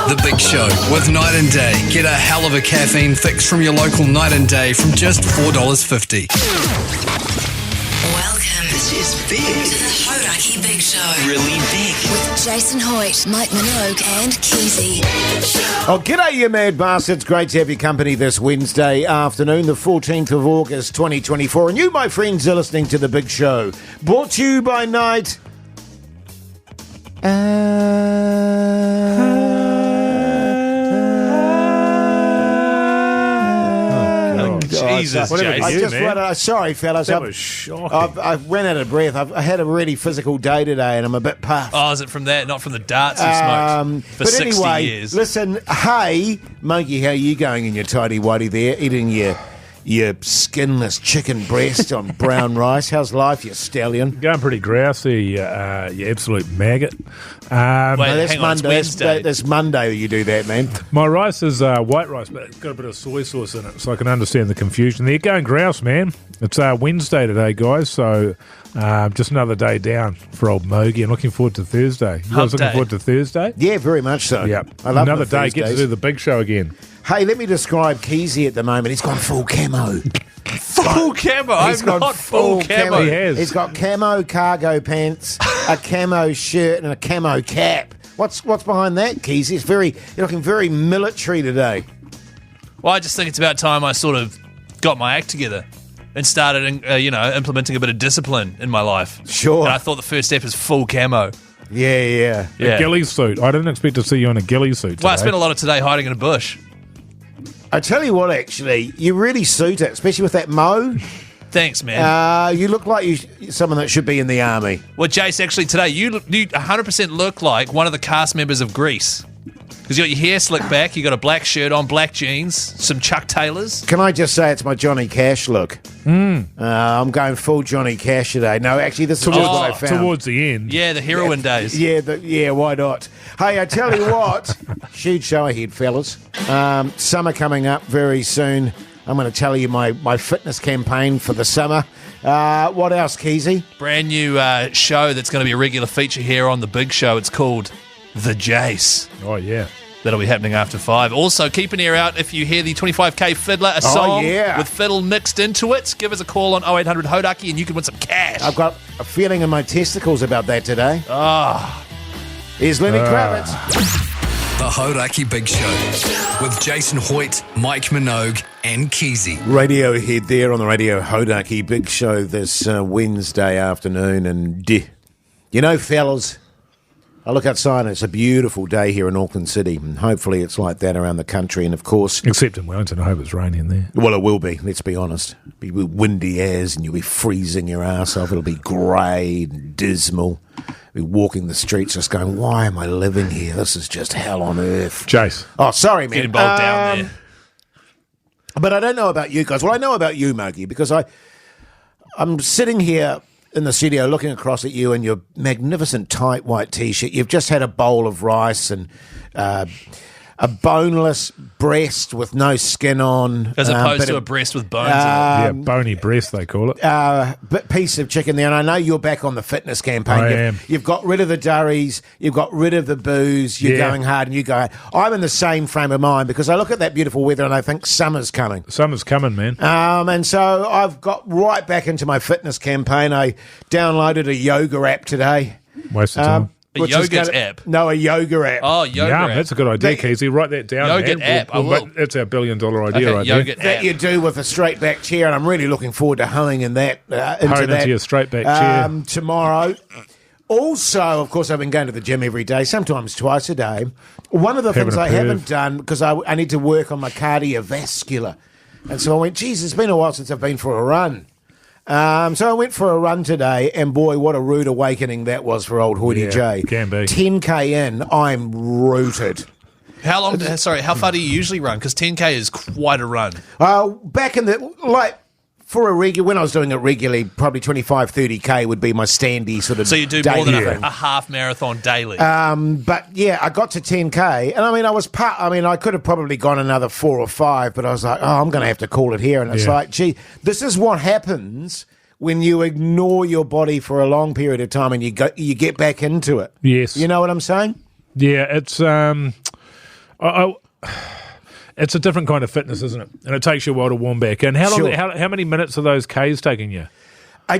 The Big Show with Night and Day. Get a hell of a caffeine fix from your local Night and Day from just $4.50. Welcome. This is big. To the Hodaki Big Show. Really big. With Jason Hoyt, Mike Minogue and Keyzie. Oh, g'day, you mad bastards. Great to have your company this Wednesday afternoon, the 14th of August, 2024. And you, my friends, are listening to The Big Show. Brought to you by Night. Jesus, Jase. Sorry, fellas. That was shocking. I ran out of breath. I had a really physical day today, and I'm a bit puffed. Oh, is it from that? Not from the darts you smoked for but 60 anyway, years? Listen, hey, Monkey, how you going in your tidy whitey there, eating your skinless chicken breast on brown rice? How's life, you stallion? Going pretty grousey, you absolute maggot. Wait, that's hang on, it's Monday. Wednesday. That's Monday you do that, man. My rice is white rice, but it's got a bit of soy sauce in it, so I can understand the confusion there. Going grouse, man. It's Wednesday today, guys, so just another day down for old Mogi. I'm looking forward to Thursday. You guys looking forward to Thursday? Yeah, very much so. Yeah. I love another the day, get to do the big show again. Hey, let me describe Keyzie at the moment. He's gone full camo. Full camo? I'm not full camo. He has. He's got camo cargo pants, a camo shirt, and a camo cap. What's behind that, Keyzie? You're looking very military today. Well, I just think it's about time I sort of got my act together and started, implementing a bit of discipline in my life. Sure. And I thought the first step is full camo. Yeah. A ghillie suit. I didn't expect to see you in a ghillie suit today. Well, I spent a lot of today hiding in a bush. I tell you what, actually, you really suit it, especially with that mo. Thanks, man. You look like someone that should be in the army. Well, Jase, actually today, you 100% look like one of the cast members of Grease. Because you got your hair slicked back, you got a black shirt on, black jeans, some Chuck Taylors. Can I just say it's my Johnny Cash look? I'm going full Johnny Cash today. No, actually, this is just what I found. Towards the end. Yeah, the heroin days. Yeah, why not? Hey, I tell you what, huge show ahead, fellas. Summer coming up very soon. I'm going to tell you my fitness campaign for the summer. What else, Keyzie? Brand new show that's going to be a regular feature here on The Big Show. It's called The Jase. Oh, yeah. That'll be happening after 5. Also, keep an ear out if you hear the 25K Fiddler, a song with fiddle mixed into it. Give us a call on 0800 Hodaki and you can win some cash. I've got a feeling in my testicles about that today. Here's Lenny Kravitz. The Hodaki Big Show with Jason Hoyt, Mike Minogue and Keyzie. Radio head there on the Radio Hodaki Big Show this Wednesday afternoon. And, you know, fellas, I look outside and it's a beautiful day here in Auckland City, and hopefully it's like that around the country. And of course, except in Wellington, I hope it's raining there. Well, it will be, let's be honest. It'll be windy as, and you'll be freezing your ass off. It'll be grey and dismal. You'll be walking the streets just going, why am I living here? This is just hell on earth. Jase. Oh, sorry, man. Getting bogged down there. But I don't know about you guys. Well, I know about you, Mogi, because I'm sitting here in the studio looking across at you in your magnificent tight white T-shirt. You've just had a bowl of rice and a boneless breast with no skin on. As opposed to a breast with bones in it. Bony breast, they call it. Piece of chicken there. And I know you're back on the fitness campaign. I am. You've got rid of the durries. You've got rid of the booze. You're going hard and you go. I'm in the same frame of mind because I look at that beautiful weather and I think summer's coming. Summer's coming, man. And so I've got right back into my fitness campaign. I downloaded a yoga app today. Waste of time. A yogurt app? No, a yoga app. Oh, yoga app. That's a good idea, Keyzie. Write that down. Yogurt app. I will. That's our $1 billion idea right there. That you do with a straight back chair, and I'm really looking forward to hoeing in that. Into your straight back chair. Tomorrow. Also, of course, I've been going to the gym every day, sometimes twice a day. One of the things I haven't done, because I need to work on my cardiovascular. And so I went, geez, it's been a while since I've been for a run. So I went for a run today, and boy, what a rude awakening that was for old Hoity J. Can be. 10K in, I'm rooted. How far do you usually run? Because 10K is quite a run. Back in the, for a regular, when I was doing it regularly, probably 25, 30K would be my standy sort of. So you do more than a half marathon daily. But yeah, I got to 10K, and I mean, I could have probably gone another 4 or 5, but I was like, I'm going to have to call it here. And it's like, gee, this is what happens when you ignore your body for a long period of time and you get back into it. Yes. You know what I'm saying? Yeah, it's It's a different kind of fitness, isn't it? And it takes you a while to warm back in. How long? Sure. How many minutes are those Ks taking you?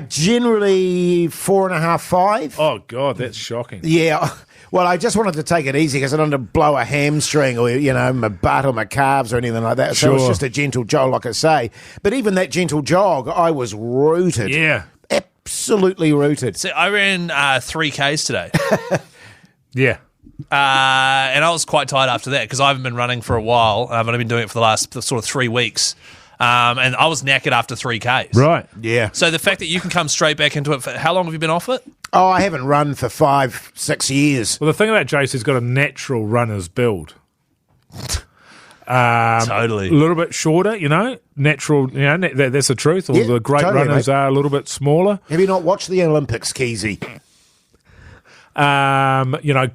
Generally 4.5, 5. Oh God, that's shocking. Yeah. Well, I just wanted to take it easy because I don't want to blow a hamstring or, my butt or my calves or anything like that. So it's just a gentle jog, like I say. But even that gentle jog, I was rooted. Yeah. Absolutely rooted. So I ran 3Ks today. Yeah. And I was quite tired after that because I haven't been running for a while. I've only been doing it for the last sort of 3 weeks. And I was knackered after 3Ks. Right. Yeah. So the fact that you can come straight back into it, how long have you been off it? Oh, I haven't run for 5, 6 years. Well, the thing about Jase, he's got a natural runner's build. Totally. A little bit shorter, natural, that's the truth. All Yeah, the great totally, runners mate. are a little bit smaller. Have you not watched the Olympics, Keyzie?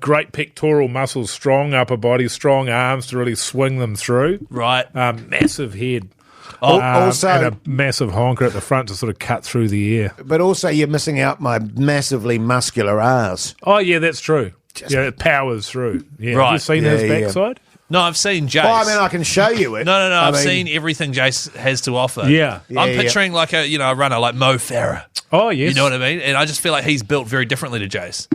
Great pectoral muscles, strong upper body, strong arms to really swing them through. Right. Massive head. Also, and a massive honker at the front to sort of cut through the air. but also you're missing out my massively muscular arse. Oh, yeah, that's true. It powers through. Yeah. Right. Have you seen Yeah, his yeah. backside? No, I've seen Jase. Well, I mean, I can show you it. No. I I've mean, seen everything Jase has to offer. Yeah. I'm picturing like a runner like Mo Farah. Oh, yes. You know what I mean? And I just feel like he's built very differently to Jase.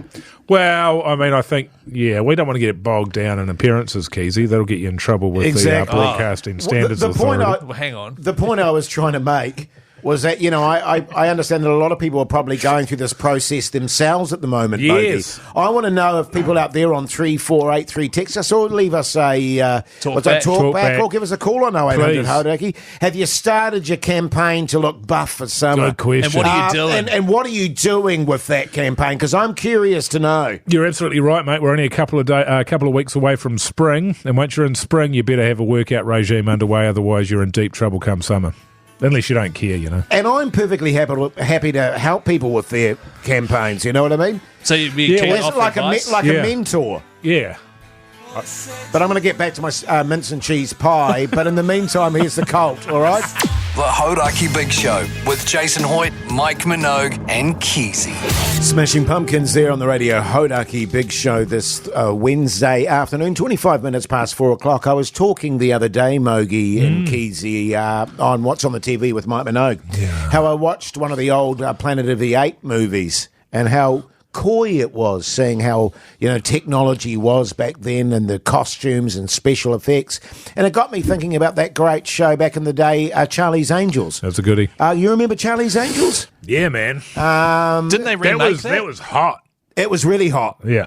Well, I mean, I think, we don't want to get bogged down in appearances, Keyzie. That'll get you in trouble with Exactly. the Broadcasting Standards the point Authority. Well, hang on. The point I was trying to make was that, I understand that a lot of people are probably going through this process themselves at the moment, Yes. Mogi. I want to know if people out there on 3483 text us or leave us a Talk back or give us a call on 0800 Please. Hodaki. Have you started your campaign to look buff for summer? Good question. And what are you doing? And what are you doing with that campaign? Because I'm curious to know. You're absolutely right, mate. We're only a couple of weeks away from spring, and once you're in spring, you better have a workout regime underway. Otherwise, you're in deep trouble come summer. Unless you don't care, And I'm perfectly happy to help people with their campaigns. You know what I mean? So you'd be Yeah, keen well, to It's offer like advice? a Yeah. mentor. Yeah. But I'm going to get back to my mince and cheese pie. But in the meantime, here's the cult. All right. The Hodaki Big Show with Jason Hoyt, Mike Minogue, and Keyzie. Smashing Pumpkins there on the radio. Hodaki Big Show this Wednesday afternoon, 25 minutes past 4 o'clock. I was talking the other day, Mogi and Keyzie, on What's on the TV with Mike Minogue. Yeah. How I watched one of the old Planet of the Apes movies and how coy it was, seeing how technology was back then and the costumes and special effects, and it got me thinking about that great show back in the day, Charlie's Angels. That's a goodie. You remember Charlie's Angels? Yeah, man. Didn't they remake that? That was hot. It was really hot. Yeah.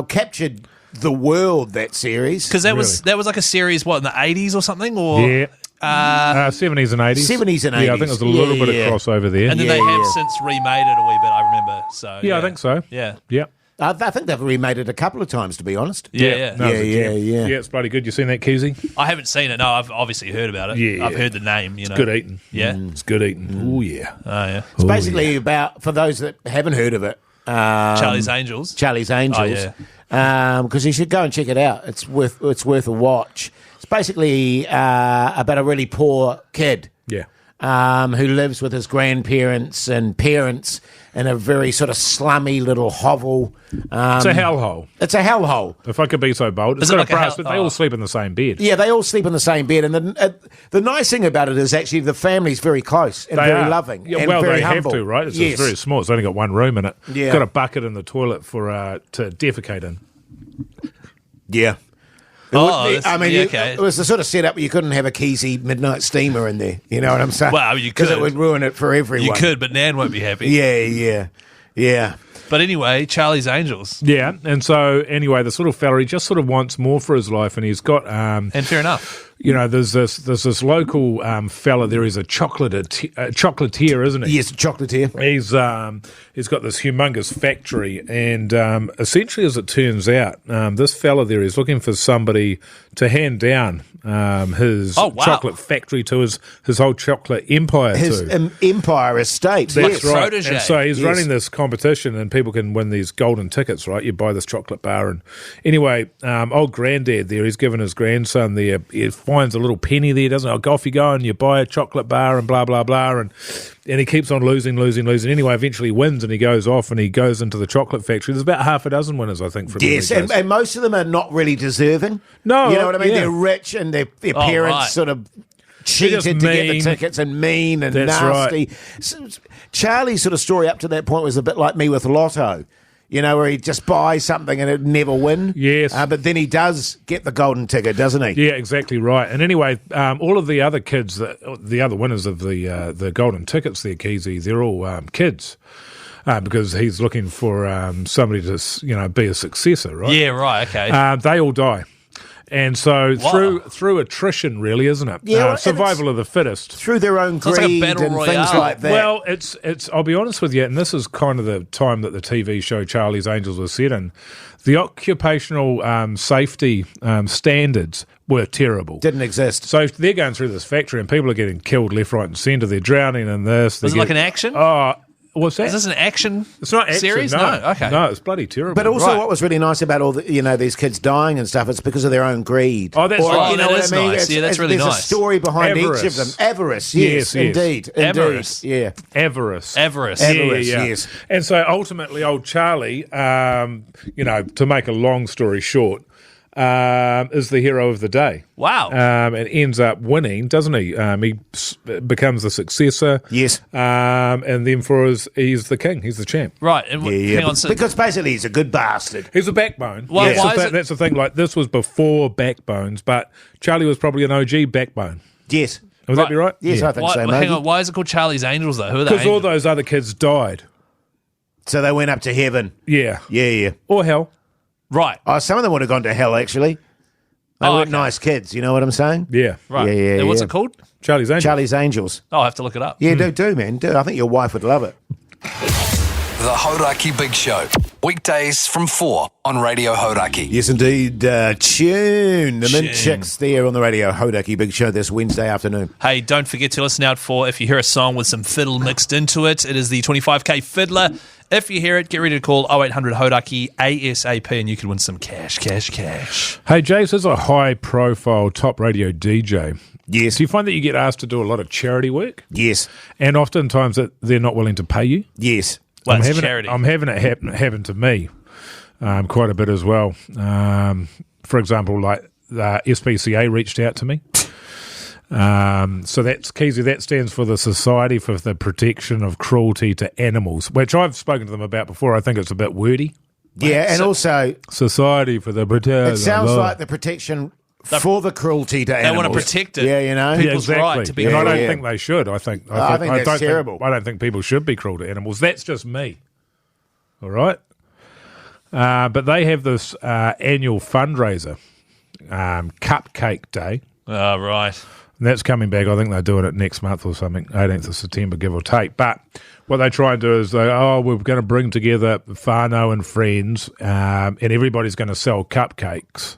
Captured the world, that series. Because that was like a series, what, in the 80s or something? Or Yeah. 70s and 80s. 70s and Yeah, I 80s. think there's a little bit Yeah. of crossover there. And then Yeah, they have yeah. since remade it a wee bit, I remember. So Yeah, I think so. Yeah. Yeah. I think they've remade it a couple of times, to be honest. Yeah. No, it was a Yeah, gem. yeah. Yeah, it's bloody good. You seen that, Keyzie? I haven't seen it. No, I've obviously heard about it. Yeah. I've heard the name, you know. Good eating. Yeah. It's good eating. Oh, yeah. Oh, yeah. It's basically about, for those that haven't heard of it, Charlie's Angels. Charlie's Angels. Oh, Because you should go and check it out. It's worth a watch. It's basically about a really poor kid Yeah. who lives with his grandparents and parents in a very sort of slummy little hovel. It's a hellhole. It's a hellhole. If I could be so bold. Is It's it got like a a brass, hell- but they all sleep in the same bed. Yeah, they all sleep in the same bed, and the nice thing about it is actually the family's very close and They very are. loving. Yeah, and well, very they humble. have to, right? It's Yes. very small. It's only got one room in it. Yeah. Got a bucket in the toilet for to defecate in. Yeah. Oh, okay. It was the sort of setup where you couldn't have a Keyzie midnight steamer in there. You know what I'm saying? Well, you because it could. would ruin it for everyone. You could, but Nan won't be happy. Yeah. But anyway, Charlie's Angels. Yeah, and so anyway, the sort of fella, he just sort of wants more for his life, and he's got And fair enough. there's this local fella there. He's a chocolatier, isn't he? Yes, chocolatier. He's got this humongous factory, and essentially, as it turns out, this fella there is looking for somebody to hand down his chocolate factory to his whole chocolate empire His to. empire estate. That's yes. right. Protege. And so he's Yes. running this competition, and people can win these golden tickets, right? You buy this chocolate bar, and anyway, old granddad there, he's given his grandson there finds a little penny there, doesn't it? Off you go and you buy a chocolate bar and blah, blah, blah. And he keeps on losing. Anyway, eventually he wins and he goes off and he goes into the chocolate factory. There's about half a dozen winners, I think, from Yes, and most of them are not really deserving. No. You know what I mean? Yeah. They're rich and their parents sort of cheated to get the tickets and mean and That's nasty. right. So, Charlie's sort of story up to that point was a bit like me with Lotto. You know, where he just buys something and it never win. Yes. But then he does get the golden ticket, doesn't he? Yeah, exactly right. And anyway, all of the other kids, the other winners of the golden tickets there, Keyzie, they're all kids. Because he's looking for somebody to, be a successor, right? Yeah, right, okay. They all die. And so through attrition, really, isn't it? Yeah, survival of the fittest. Through their own Sounds like a greed battle and royale. things like that. Well, it's. I'll be honest with you, and this is kind of the time that the TV show Charlie's Angels was set in. The occupational safety standards were terrible. Didn't exist. So they're going through this factory, and people are getting killed left, right, and centre. They're drowning in this. Was it like an action? Oh, what's that? Is this an action It's not action, series? No. Okay. No, it's bloody terrible. But also, Right. what was really nice about all the, these kids dying and stuff, it's because of their own greed. Oh, that's right. that is nice. Yeah, that's really there's nice. a story behind Avarice. each of them. Avarice, yes, Yes, yes. indeed. Avarice. Indeed, yeah. Avarice. Avarice. Avarice. yes. And so ultimately, old Charlie, to make a long story short, is the hero of the day. Wow. And ends up winning, doesn't he? Becomes the successor. Yes. And then he's the king. He's the champ. Right. And hang on. So, Because basically he's a good bastard. He's a backbone. Why- That's, why the is it- that's the thing. Like, this was before backbones, but Charlie was probably an OG backbone. Yes. Would that be right? Yes, I think why, so, hang maybe. on. Why is it called Charlie's Angels, though? Who are the Because all angels? those other kids died. So they went up to heaven. Yeah. Yeah. Or hell. Right. Oh, some of them would have gone to hell, actually. They weren't nice kids, you know what I'm saying? Yeah. Right. Yeah, And what's yeah. it called? Charlie's Angels. Charlie's Angels. Oh, I'll have to look it up. Yeah, do, man. Do. I think your wife would love it. The Hodaki Big Show. Weekdays from 4 on Radio Hodaki. Yes, indeed. Tune. The Mint Chicks there on the Radio Hodaki Big Show this Wednesday afternoon. Hey, don't forget to listen out for if you hear a song with some fiddle mixed into it. It is the 25K Fiddler. If you hear it, get ready to call 0800 Hodaki ASAP and you can win some cash. Hey, Jase, as a high-profile top radio DJ, Yes. do you find that you get asked to do a lot of charity work? Yes. And oftentimes that they're not willing to pay you? Yes. Well, it's having charity. I'm having it happen to me quite a bit as well. For example, like the SPCA reached out to me. So that's Keyzie. That stands for the Society for the Protection of Cruelty to Animals, which I've spoken to them about before. I think it's a bit wordy. Yeah, and also, Society for the Protection. it sounds like the protection for the cruelty to animals. They want to protect it. Yeah, you know? People's right to be And I don't Yeah. think they should. I think I think that's terrible. I don't think people should be cruel to animals. That's just me. All right. But they have this annual fundraiser, Cupcake Day. Oh, right. And that's coming back. I think they're doing it next month or something, 18th of September, give or take. But what they try and do is we're going to bring together whānau and friends, and everybody's going to sell cupcakes.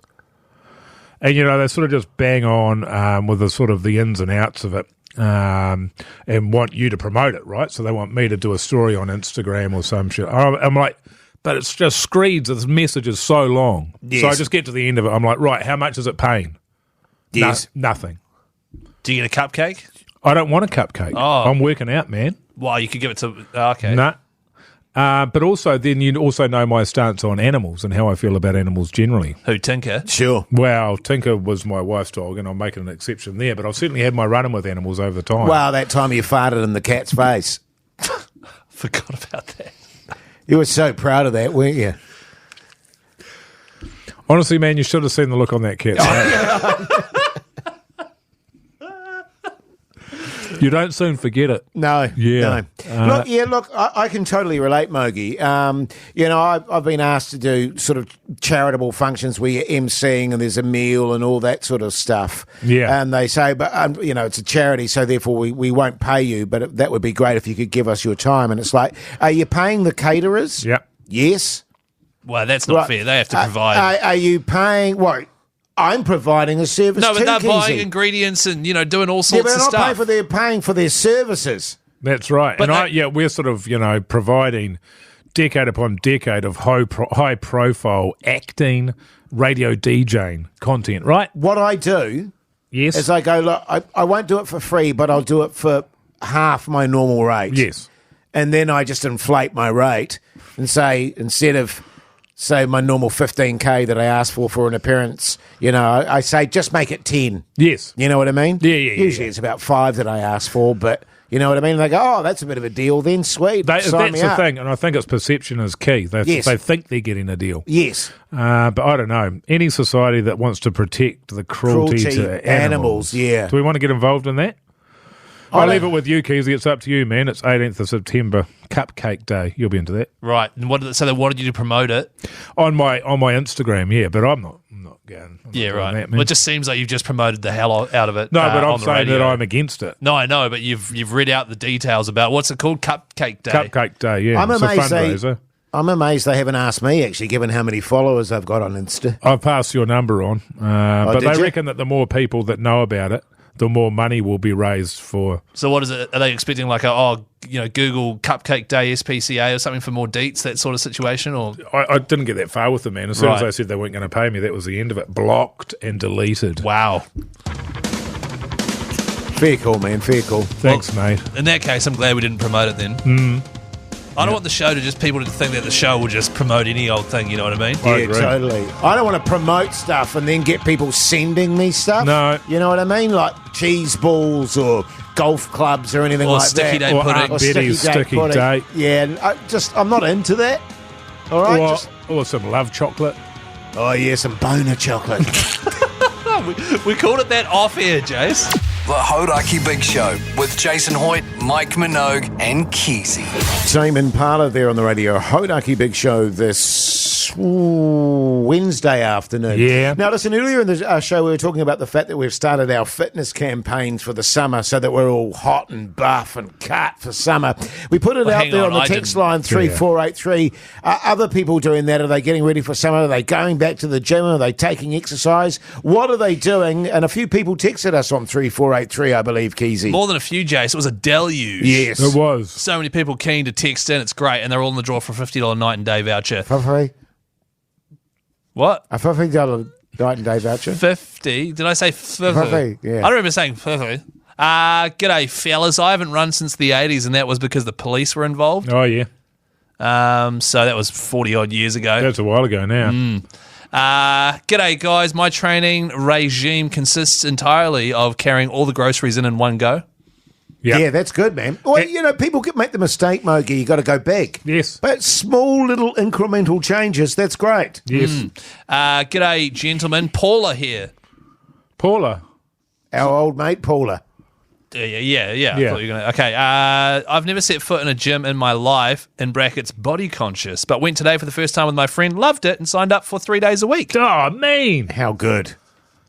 And, they sort of just bang on with the sort of the ins and outs of it and want you to promote it, right? So they want me to do a story on Instagram or some shit. I'm like, but it's just screeds. This message is so long. Yes. So I just get to the end of it. I'm like, right, how much is it paying? Yes. Nothing. Do you get a cupcake? I don't want a cupcake. Oh. I'm working out, man. Well, you could give it to... okay. Nah. But also, then you also know my stance on animals and how I feel about animals generally. Who, Tinker? Sure. Well, Tinker was my wife's dog, and I'm making an exception there, but I've certainly had my run-in with animals over the time. Wow, that time you farted in the cat's face. Forgot about that. You were so proud of that, weren't you? Honestly, man, you should have seen the look on that cat's face. You don't soon forget it. No. Yeah. No. Look, I can totally relate, Mogi. I've been asked to do sort of charitable functions where you're emceeing and there's a meal and all that sort of stuff. Yeah. And they say, but, it's a charity, so therefore we won't pay you, but that would be great if you could give us your time. And it's like, are you paying the caterers? Yep. Yes. Well, that's not Right. fair. They have to provide... Are you paying, what? I'm providing a service no, too, but they're buying Keyzie. ingredients and, doing all Yeah, sorts but of they're not stuff. paying for their services. That's right. But we're sort of, providing decade upon decade of high-profile acting, radio DJing content, right? What I do Yes. As I go, look, I won't do it for free, but I'll do it for half my normal rate. Yes. And then I just inflate my rate and say, instead of, say, my normal 15K that I asked for an appearance, I say, just make it 10. Yes. You know what I mean? Yeah. Usually it's about 5 that I ask for, but you know what I mean? And they go, oh, that's a bit of a deal then, sweet. That's Sign me the up. thing, and I think it's perception is key. Yes. They think they're getting a deal. Yes. But I don't know. Any society that wants to protect the cruelty to animals, yeah. Do we want to get involved in that? I'll leave it with you, Keyzie. It's up to you, man. It's 18th of September, Cupcake Day. You'll be into that. Right. And so they wanted you to promote it? On my Instagram, yeah, but I'm not going. Yeah, right. That, Well, it just seems like you've just promoted the hell out of it. No, but I'm on the saying radio. that I'm against it. No, I know, but you've read out the details about what's it called? Cupcake Day. Cupcake Day, yeah. I'm it's a amazed fundraiser. I'm amazed they haven't asked me, actually, given how many followers I've got on Insta. I've passed your number on, but did they you? reckon that the more people that know about it, the more money will be raised for. So what is it? Are they expecting like Google Cupcake Day SPCA or something for more deets, that sort of situation? Or I didn't get that far with them, man. As soon as Right. they said they weren't going to pay me, that was the end of it. Blocked and deleted. wow. Fair call, man, fair call. Thanks, mate. In that case, I'm glad we didn't promote it then. I don't want the show to just people to think that the show will just promote any old thing. You know what I mean? I Yeah, agree. totally. I don't want to promote stuff and then get people sending me stuff. No. You know what I mean? Like cheese balls or golf clubs or anything Or like sticky that. day Or pudding. Aunt Betty's sticky pudding. date. Yeah, and I'm not into that. All right? Or some love chocolate. Oh, yeah, some boner chocolate. We called it that off air, Jase. The Hodaki Big Show with Jason Hoyt, Mike Minogue, and Keyzie. Same Impala there on the radio. Hodaki Big Show this Wednesday afternoon. Yeah. Now, listen, earlier in the show we were talking about the fact that we've started our fitness campaigns for the summer so that we're all hot and buff and cut for summer. We put it Well, out hang there on, on the I text didn't. line 3483. Are other people doing that? Are they getting ready for summer? Are they going back to the gym? Are they taking exercise? What are they doing? And a few people texted us on 3483, I believe, Keyzie. More than a few, Jase. It was a deluge. Yes. It was. So many people keen to text in. It's great. And they're all in the draw for a $50 night and day voucher. What? A $50 night and day voucher? 50? Did I say 50? 50, yeah. I remember saying 50. G'day, fellas. I haven't run since the 80s, and that was because the police were involved. Oh, yeah. So that was 40-odd years ago. That's a while ago now. G'day, guys. My training regime consists entirely of carrying all the groceries in one go. Yep. Yeah, that's good, man. Well, you know, people make the mistake, Mogi, you got to go big. Yes. But small little incremental changes, that's great. Yes. G'day, gentlemen. Paula here. Paula. Our old mate, Paula. Yeah. I Yeah. thought you were gonna. Okay. I've never set foot in a gym in my life. In brackets, body conscious, but went today for the first time with my friend. Loved it and signed up for 3 days a week. Oh, mean. How good.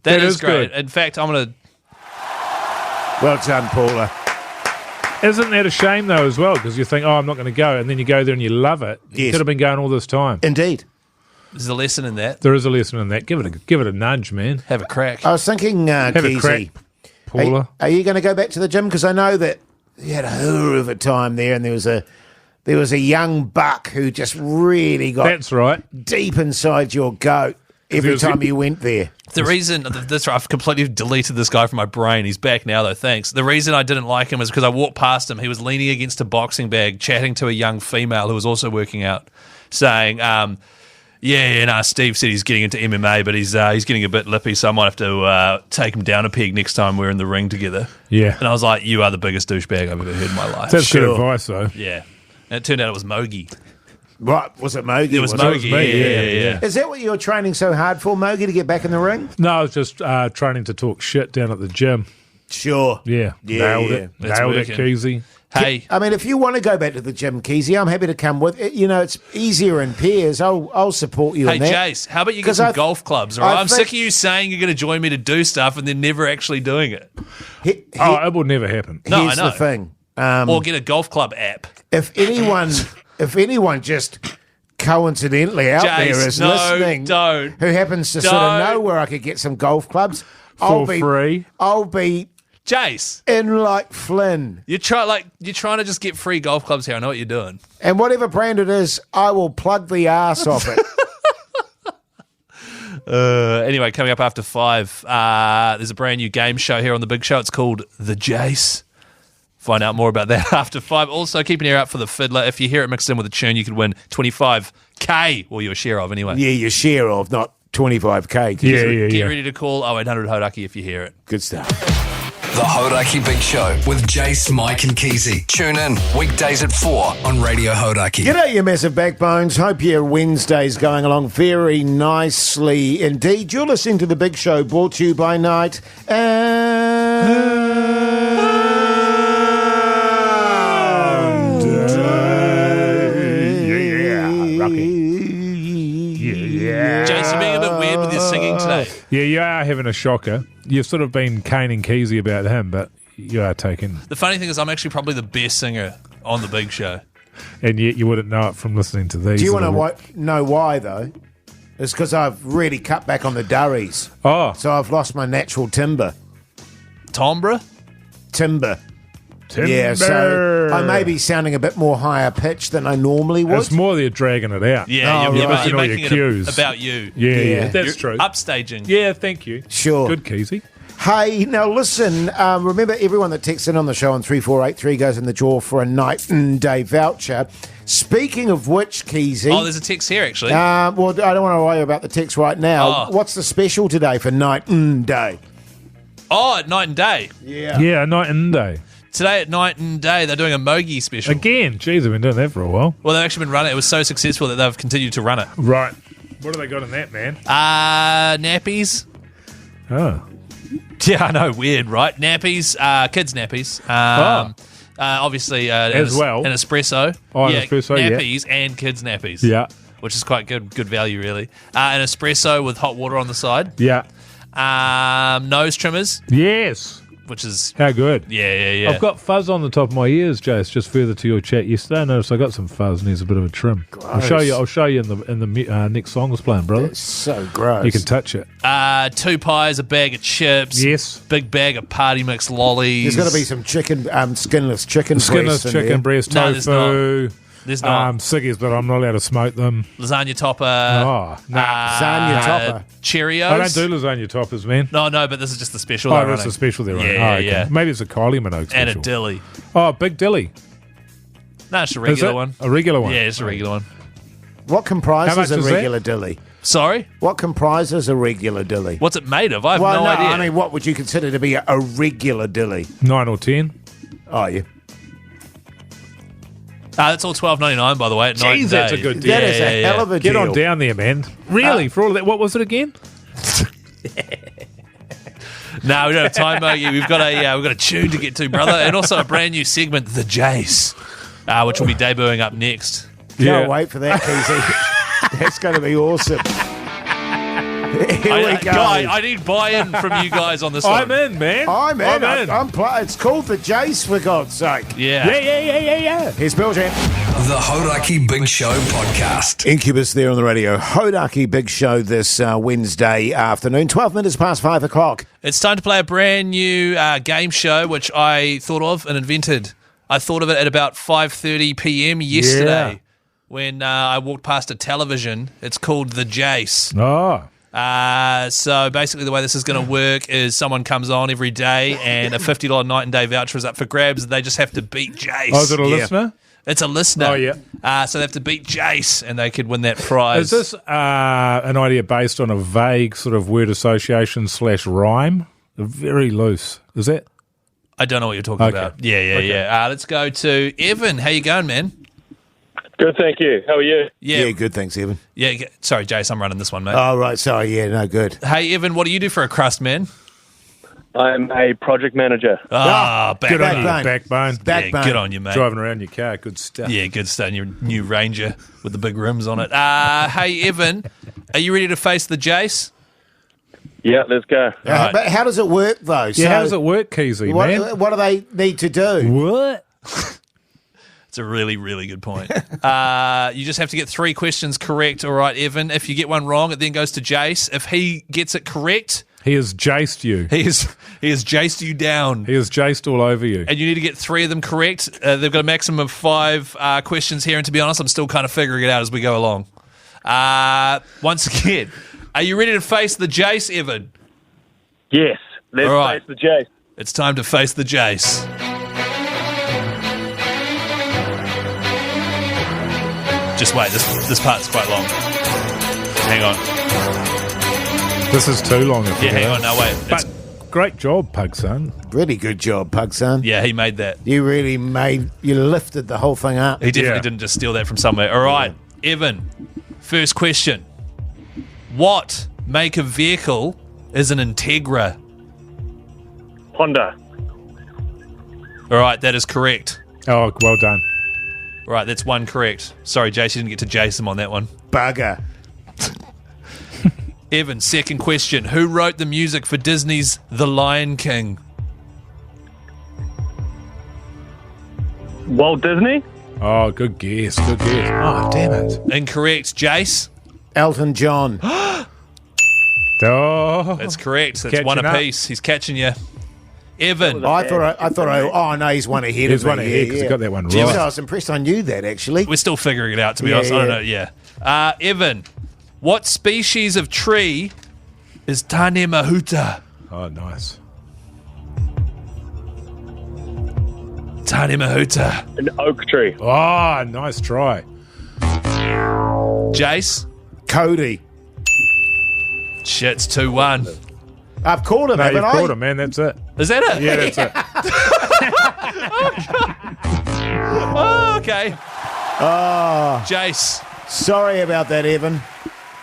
That is is great. good. In fact, I'm gonna. Well done, Paula. Isn't that a shame, though, as well? Because you think, oh, I'm not going to go, and then you go there and you love it. You Yes. could have been going all this time. Indeed. There's a lesson in that. There is a lesson in that. Give it a nudge, man. Have a crack. I was thinking, Have a Keyzie, crack, Paula. are you going to go back to the gym? Because I know that you had a hooer of a time there, and there was a young buck who just really got That's right. deep inside your goat every was- time you went there. The reason I've completely deleted this guy from my brain. He's back now, though. Thanks. The reason I didn't like him was because I walked past him. He was leaning against a boxing bag, chatting to a young female who was also working out, saying, Steve said he's getting into MMA, but he's getting a bit lippy, so I might have to take him down a peg next time we're in the ring together." Yeah. And I was like, "You are the biggest douchebag I've ever heard in my life." That's Sure. good advice, though. Yeah. And it turned out it was Mogi. Right, was it Mogi? It was it? Mogi. me, Yeah. Is that what you were training so hard for, Mogi, to get back in the ring? No, I was just training to talk shit down at the gym. Sure. Yeah. Yeah, Nailed yeah. it. That's Nailed it, working. Keyzie. Hey, I mean, if you want to go back to the gym, Keyzie, I'm happy to come with. You know, it's easier in pairs. I'll support you hey, in that. Jase, how about you get 'Cause some golf clubs? All I right? I'm think- sick of you saying you're going to join me to do stuff and then never actually doing it. Oh, it will never happen. No, Here's I know. the thing. Or get a golf club app. If anyone just coincidentally out Jase, there is no, listening, don't. who happens to sort of Don't. know where I could get some golf clubs, For free. I'll be Jase, in like Flynn. you're trying to just get free golf clubs here. I know what you're doing. And whatever brand it is, I will plug the arse off it. Anyway, coming up after 5, there's a brand new game show here on The Big Show. It's called The Jase. Find out more about that after 5. Also, keep an ear out for the fiddler. If you hear it mixed in with a tune, you could win 25K, or your share of anyway. Yeah, your share of, not 25K. Get ready to call 0800 Hodaki if you hear it. Good stuff. The Hodaki Big Show with Jase, Mike and Keyzie. Tune in weekdays at 4 on Radio Hodaki. G'day, you massive backbones. Hope your Wednesday's going along very nicely indeed. You're listening to The Big Show, brought to you by Night Jase, you're being a bit weird with your singing today. Yeah, you are having a shocker. You've sort of been caning Keyzie about him, but you are taking... The funny thing is I'm actually probably the best singer on The Big Show. And yet you wouldn't know it from listening to these. Do you want to know why, though? It's because I've really cut back on the durries. Oh. So I've lost my natural timbre. Timbre? Timbre. Timber. Yeah, so I may be sounding a bit more higher pitched than I normally would. It's more that you're dragging it out. Yeah, Oh, you're right. making All your it cues. about you. Yeah, that's You're true. Upstaging. Yeah, thank you. Sure. Good, Keyzie. Hey, now listen, remember everyone that texts in on the show on 3483 goes in the draw for a night and day voucher. Speaking of which, Keyzie... Oh, there's a text here, actually. well, I don't want to worry about the text right now. Oh. What's the special today for night and day? At night and day. Yeah, night and day. Today at night and day, they're doing a Mogi special. Again, geez, I've been doing that for a while. Well, they've actually been running it. It was so successful that they've continued to run it. Right. What have they got in that, man? Nappies. Oh. Yeah, I know, weird, right? Nappies, kids' nappies. Obviously, As well. an espresso. Oh, an espresso, yeah. nappies and kids' nappies. Yeah. Which is quite good value, really. An espresso with hot water on the side. Yeah. Nose trimmers, Yes. which is How good. yeah. I've got fuzz on the top of my ears, Jase. Just further to your chat yesterday, I noticed I got some fuzz and there's a bit of a trim. I'll show you in the next song was playing, brother. It's so gross. You can touch it. 2 pies, a bag of chips. Yes. Big bag of party mix lollies. There's got to be some chicken, skinless chicken Skinless breast in chicken there. breast, No, there's tofu. There's not. Ciggies, but I'm not allowed to smoke them. Lasagna topper. Oh, no. Lasagna topper. Cheerios. I don't do lasagna toppers, man. No, but this is just the special. Oh, they're that's running. a special they're running. Yeah, Oh, okay. yeah. Maybe it's a Kylie Minogue special. And a dilly. Oh, Big Dilly. No, it's a Is regular it? one. A regular one? Yeah, it's a regular one. What comprises How much a is that? regular dilly? Sorry? What comprises a regular dilly? What's it made of? I have Well, no idea. I mean, what would you consider to be a regular dilly? 9 or 10. Oh, yeah. That's all $12.99, by the way. At night and Jeez, that's day. a good deal. That is a hell of a Get deal. on down there, man. Really? For all of that? What was it again? No, we don't have time, Mogi. We've got a tune to get to, brother, and also a brand new segment, The Jase, which will be debuting up next. Can't wait for that, Keyzie. That's going to be awesome. Here we go. I need buy-in from you guys on this one. I'm in, man. I'm in. I'm in. It's called the Jase, for God's sake. Yeah. Yeah. Here's Bill Jam. The Hodaki Big Show podcast. Incubus there on the radio. Hodaki Big Show this Wednesday afternoon, 12 minutes past 5 o'clock. It's time to play a brand new game show, which I thought of and invented. I thought of it at about 5:30 p.m. yesterday Yeah. when I walked past a television. It's called The Jase. Oh. So basically the way this is going to work is someone comes on every day and a $50 night and day voucher is up for grabs. They just have to beat Jase. Oh, is it a listener? It's a listener. Oh, yeah. So they have to beat Jase and they could win that prize. Is this an idea based on a vague sort of word association / rhyme? Very loose. Is that? I don't know what you're talking Okay. about. Yeah. Let's go to Evan. How you going, man? Good, thank you. How are you? Yeah, good, thanks, Evan. Yeah. Sorry, Jase, I'm running this one, mate. Oh, right, sorry, yeah, no, good. Hey, Evan, what do you do for a crust, man? I'm a project manager. Good on you, Backbone. backbone. Backbone. Yeah, good on you, mate. Driving around your car, good stuff. Yeah, good stuff. Your new Ranger with the big rims on it. Hey, Evan, are you ready to face the Jase? Yeah, let's go. Right. But how does it work, though? Yeah, how does it work, Keyzie, man? What do they need to do? What? It's a really, really good point. You just have to get 3 questions correct, all right, Evan. If you get one wrong, it then goes to Jase. If he gets it correct, He has jaced you. he has Jased you down. He has jaced all over you. And you need to get 3 of them correct. They've got a maximum of 5 questions here, and to be honest, I'm still kind of figuring it out as we go along. Once again, Are you ready to face the Jase, Evan? Yes. Let's All right. face the Jase. It's time to face the Jase. Just wait, this part's quite long. Hang on. This is too long. Yeah, hang on, no, wait. But great job, Pug Son. Really good job, Pug Son. Yeah, he made that. You lifted the whole thing up. He definitely didn't just steal that from somewhere. All right, Evan, first question. What make of vehicle is an Integra? Honda. All right, that is correct. Oh, well done. All right, that's one correct. Sorry, Jase, you didn't get to Jason on that one. Bugger. Evan, second question. Who wrote the music for Disney's The Lion King? Walt Disney? Oh, good guess. Good guess. Oh, damn it. Incorrect, Jase. Elton John. Oh, That's correct. That's Catching one up. apiece. He's catching you. Evan. I thought, oh no, he's one ahead He's of me. one ahead because he got that one right. Jeez, I was impressed I knew that, actually. We're still figuring it out, to be Yeah, honest. I don't yeah. know, yeah. Evan, what species of tree is Tane Mahuta? Oh, nice. Tane Mahuta. An oak tree. Oh, nice try. Jase? Cody. Shit, it's 2-1. I've called him, No, haven't you've I? caught him, man. That's it. Is that it? Yeah, that's it. Oh, okay. Oh, Jase. sorry about that, Evan.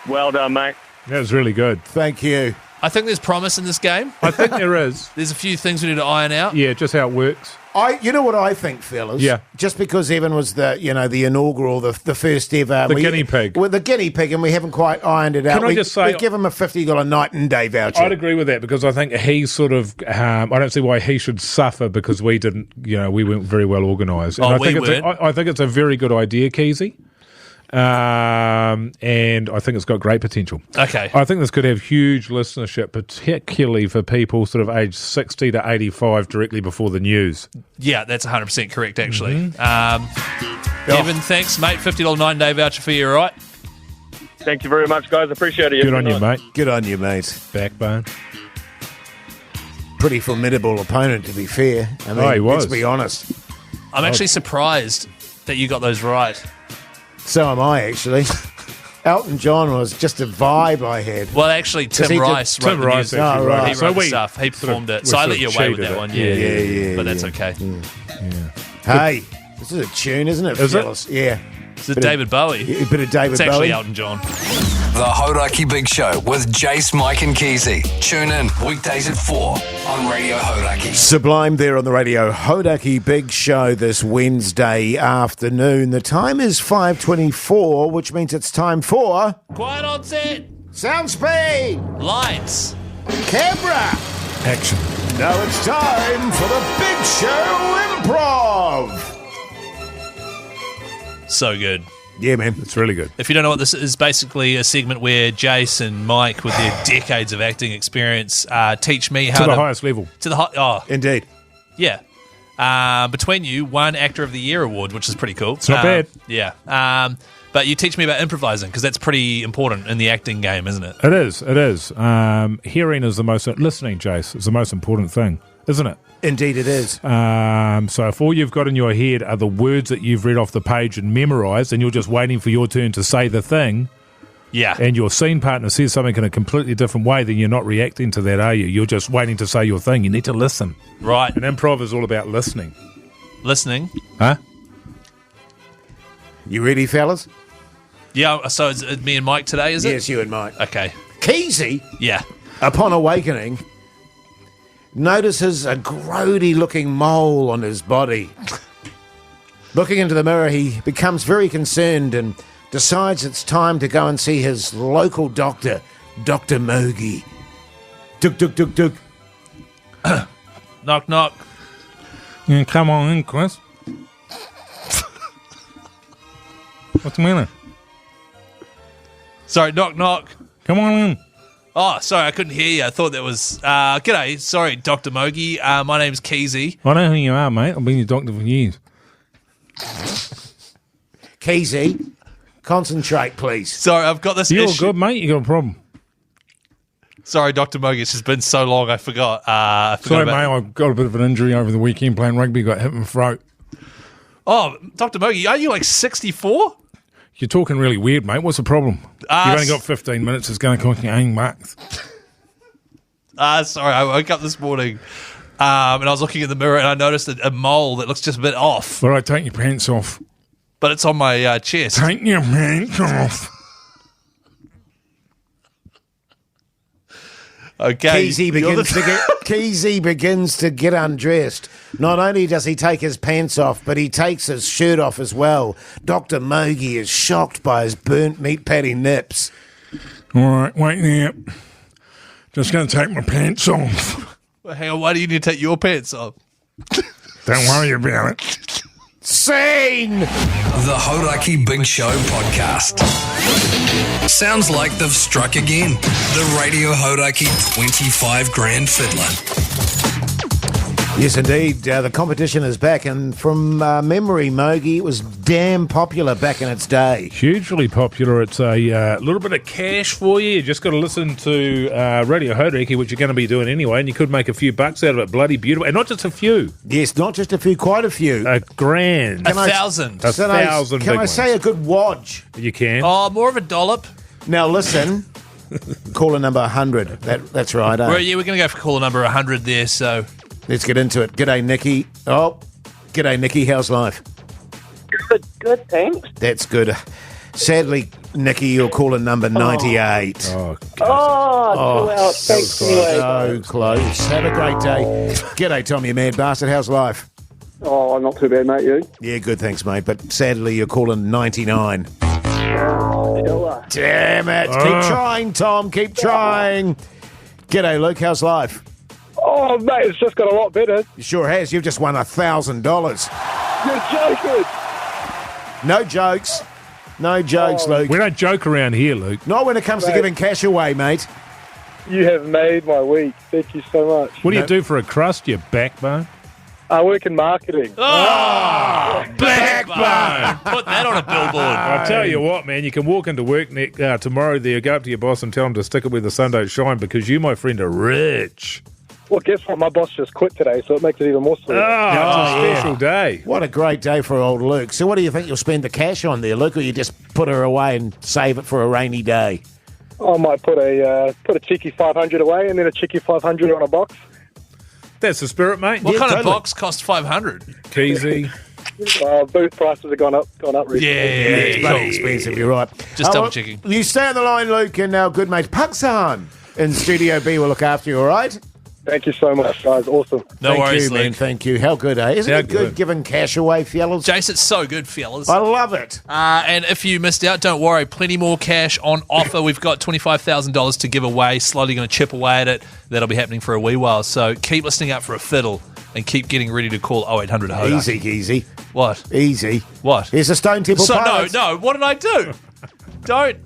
Well done, mate. That was really good. Thank you. I think there's promise in this game. I think there is. There's a few things we need to iron out. Yeah, just how it works. You know what I think, fellas? Yeah. Just because Evan was the inaugural, the first ever. The guinea pig. Well, the guinea pig, and we haven't quite ironed it out. Can I just say- we give him a $50 night and day voucher. I'd agree with that because I think he sort of. I don't see why he should suffer because we didn't. We weren't very well organised. Oh, I we think I think it's a very good idea, Keyzie. And I think it's got great potential. Okay. I think this could have huge listenership, particularly for people sort of aged 60 to 85 directly before the news. Yeah, that's 100% correct, actually. Evan, thanks, mate. $50 9-day voucher for you, all right? Thank you very much, guys. Appreciate it. Good on you, mate. Good on you, mate. Backbone. Pretty formidable opponent, to be fair. I mean, Oh, he was. let's be honest. I'm actually surprised that you got those right. So am I, actually. Elton John was just a vibe I had. Well, actually, Tim he did- Rice wrote Tim the Rice music. actually Oh, right. He wrote wrote it. the stuff. He performed it. So I let you away with that one. Yeah, Yeah, but that's okay. Hey, this is a tune, isn't it, Is it? fellas? Yeah. It's a David Bowie. A bit of David It's actually Bowie. Elton John. The Hodaki Big Show with Jase, Mike and Keyzie. Tune in weekdays at 4 on Radio Hodaki. Sublime there on the radio. Hodaki Big Show this Wednesday afternoon. The time is 5:24, which means it's time for Quiet on set. Sound Speed, Lights. Camera. Action. Now it's time for the Big Show Improv. So good. Yeah, man. It's really good. If you don't know what this is, basically a segment where Jace and Mike, with their decades of acting experience, teach me how To the highest level. To the oh, Indeed. yeah. Between you, one Actor of the Year award, which is pretty cool. It's not bad. Yeah. But you teach me about improvising because that's pretty important in the acting game, isn't it? It is. It is. Hearing is the most... Listening, Jace, is the most important thing, isn't it? Indeed it is. So if all you've got in your head are the words that you've read off the page and memorised and you're just waiting for your turn to say the thing Yeah. and your scene partner says something in a completely different way, then you're not reacting to that, are you? You're just waiting to say your thing. You need to listen. Right. And improv is all about listening. Listening. Huh? You ready, fellas? Yeah. So it's me and Mike today, is it? Yes, you and Mike. Okay. Keyzie, Yeah. upon awakening, notices a grody-looking mole on his body. Looking into the mirror, he becomes very concerned and decides it's time to go and see his local doctor, Dr. Mogi. Duk, duk, duk, duk. Knock, knock. Yeah, come on in, Chris. What's the matter? Sorry, knock, knock. Come on in. Oh, sorry, I couldn't hear you. I thought that was... g'day. Sorry, Dr. Mogi. My name's Keyzie. I know who you are, mate. I've been your doctor for years. Keyzie, concentrate, please. Sorry, I've got this You're issue. good, mate. You got a problem. Sorry, Dr. Mogi, it's just been so long, I forgot. Sorry, mate, I got a bit of an injury over the weekend playing rugby, got hit in the throat. Oh, Dr. Mogi, are you like 64? You're talking really weird, mate. What's the problem? You've only got 15 minutes. It's going to cost you 8 bucks. Sorry, I woke up this morning and I was looking in the mirror and I noticed a mole that looks just a bit off. All right, take your pants off. But it's on my chest. Take your pants off. Okay. Keyzie begins to get undressed. Not only does he take his pants off, but he takes his shirt off as well. Dr. Mogi is shocked by his burnt meat patty nips. All right, wait there. Just going to take my pants off. Well, hang on, why do you need to take your pants off? Don't worry about it. Scene! The Hodaki Big Show podcast. Sounds like they've struck again. The Radio Hodaki 25 grand fiddler. Yes, indeed. The competition is back, and from memory, Mogi, it was damn popular back in its day. Hugely popular. It's a little bit of cash for you. You just got to listen to Radio Hodaki, which you're going to be doing anyway, and you could make a few bucks out of it. Bloody beautiful. And not just a few. Yes, not just a few, quite a few. A grand. 1,000. A 1,000 Can I big say ones. a good wodge? You can. Oh, more of a dollop. Now, listen. Caller number 100. That's right. We're going to go for caller number 100 there, so... Let's get into it. G'day, Nikki. Oh, g'day, Nikki. How's life? Good, thanks. That's good. Sadly, Nikki, you're calling number 98. Oh, Well, thanks anyway. So close. Have a great day. G'day, Tom, you mad bastard. How's life? Oh, not too bad, mate, you? Yeah, good, thanks, mate. But sadly, you're calling 99. Damn it. Keep trying, Tom. Keep trying. G'day, Luke. How's life? Oh, mate, it's just got a lot better. You sure has. You've just won $1,000. You're joking. No jokes. No jokes, Luke. we don't joke around here, Luke. Not when it comes to giving cash away, mate. You have made my week. Thank you so much. What do you do for a crust, you backbone? I work in marketing. Backbone! Put that on a billboard. I tell you what, man, you can walk into work tomorrow there, go up to your boss and tell him to stick it where the sun don't shine because you, my friend, are rich. Well, guess what? My boss just quit today, so it makes it even more sweet. It's a special day. What a great day for old Luke. So what do you think you'll spend the cash on there, Luke, or you just put her away and save it for a rainy day? I might put a cheeky 500 away and then a cheeky 500 on a box. That's the spirit, mate. What kind totally. of box costs 500? Keyzie. Booth prices have gone up recently. It's bloody expensive, you're right. Just double checking. You stay on the line, Luke, and our good mate Paksan in Studio B will look after you, all right? Thank you so much, guys. Awesome. No Thank worries, you, man. Luke. Thank you. How good, eh? Isn't How it good giving cash away, fellas? Jase, it's so good, fellas. I love it. And if you missed out, don't worry. Plenty more cash on offer. We've got $25,000 to give away. Slowly going to chip away at it. That'll be happening for a wee while. So keep listening out for a fiddle and keep getting ready to call 0800 Hoda. Easy, Keyzie. What? Easy. What? Here's a Stone Temple Pilots. No. What did I do? Don't.